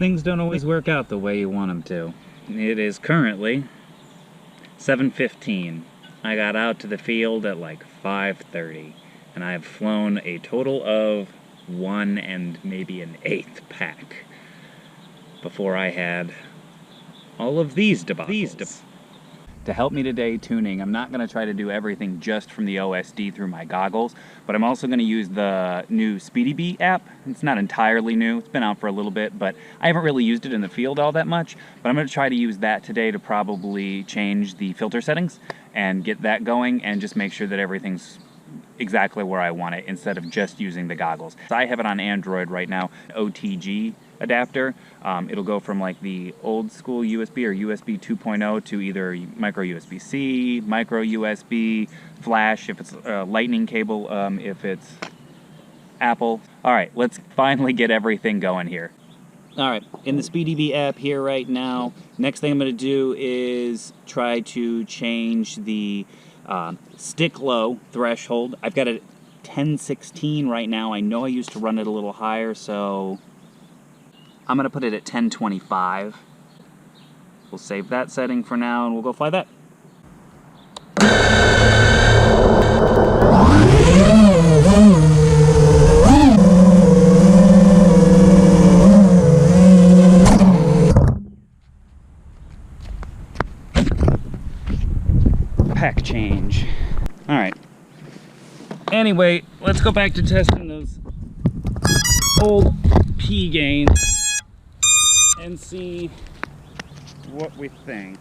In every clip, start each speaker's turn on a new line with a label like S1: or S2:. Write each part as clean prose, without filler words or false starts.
S1: Things don't always work out the way you want them to. It is currently 7:15. I got out to the field at like 5:30, and I have flown a total of 1 and maybe an 1/8 pack before I had all of these debacles. To help me today tuning, I'm not going to try to do everything just from the OSD through my goggles, but I'm also going to use the new SpeedyBee app. It's not entirely new, it's been out for a little bit, but I haven't really used it in the field all that much. But I'm going to try to use that today to probably change the filter settings and get that going and just make sure that everything's exactly where I want it instead of just using the goggles. So I have it on Android right now, OTG adapter. It'll go from like the old school USB or USB 2.0 to either micro USB-C, micro USB, flash if it's a lightning cable, if it's Apple. All right, let's finally get everything going here. All right, in the SpeedyBee app here right now, next thing I'm going to do is try to change the stick low threshold. I've got it at 1016 right now. I know I used to run it a little higher, so I'm going to put it at 1025. We'll save that setting for now and we'll go fly that. Pack change. Alright. Anyway, let's go back to testing those old P gains and see what we think.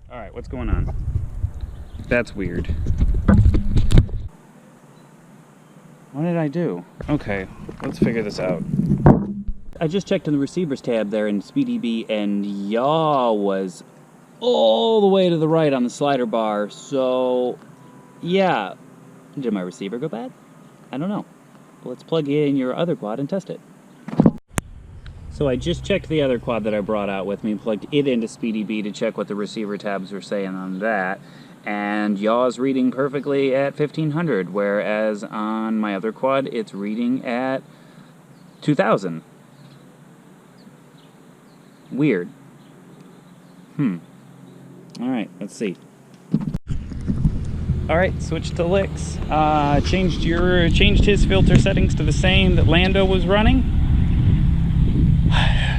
S1: Alright, what's going on? That's weird. What did I do? Okay, let's figure this out. I just checked in the receivers tab there in SpeedyBee, and yaw was all the way to the right on the slider bar, so yeah. Did my receiver go bad? I don't know. Well, let's plug in your other quad and test it. So I just checked the other quad that I brought out with me, plugged it into SpeedyBee to check what the receiver tabs were saying on that, and yaw's reading perfectly at 1500, whereas on my other quad it's reading at 2000. Weird. Alright, let's see. Alright, switch to Licks. Changed his filter settings to the same that Lando was running.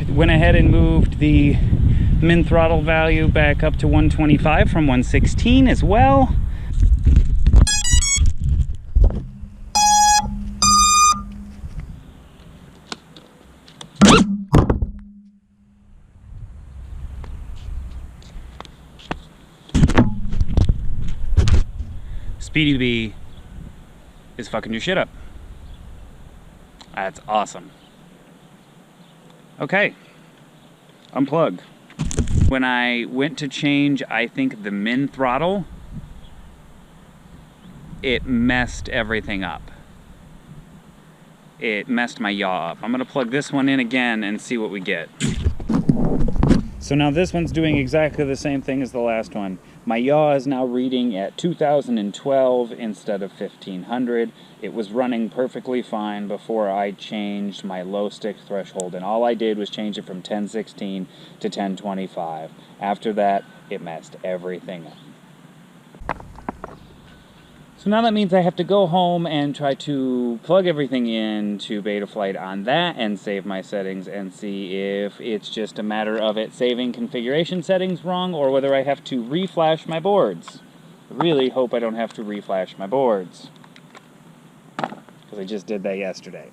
S1: Went ahead and moved the min throttle value back up to 125 from 116 as well. SpeedyBee is fucking your shit up. That's awesome. Okay, unplug. When I went to change, I think the min throttle, it messed everything up. It messed my yaw up. I'm gonna plug this one in again and see what we get. So now this one's doing exactly the same thing as the last one. My yaw is now reading at 2012 instead of 1500. It was running perfectly fine before I changed my low stick threshold, and all I did was change it from 1016 to 1025. After that, it messed everything up. So now that means I have to go home and try to plug everything into Betaflight on that and save my settings and see if it's just a matter of it saving configuration settings wrong or whether I have to reflash my boards. I really hope I don't have to reflash my boards, because I just did that yesterday.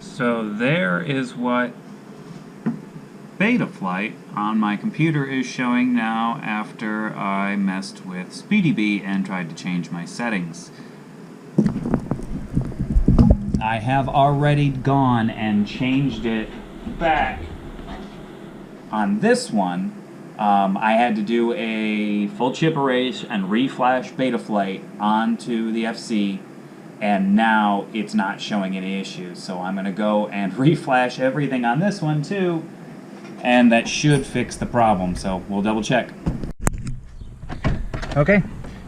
S1: So there is what Betaflight on my computer is showing now after I messed with SpeedyBee and tried to change my settings. I have already gone and changed it back on this one, I had to do a full chip erase and reflash Betaflight onto the FC, and now it's not showing any issues. So I'm going to go and reflash everything on this one too, and that should fix the problem. So we'll double check. Okay,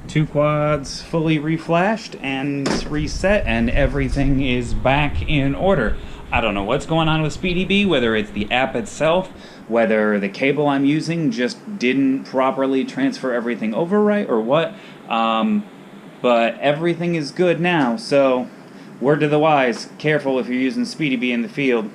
S1: 2 quads fully reflashed and reset, and everything is back in order. I don't know what's going on with SpeedyBee, whether it's the app itself, whether the cable I'm using just didn't properly transfer everything over right, or what. But everything is good now, so word to the wise, careful if you're using SpeedyBee in the field.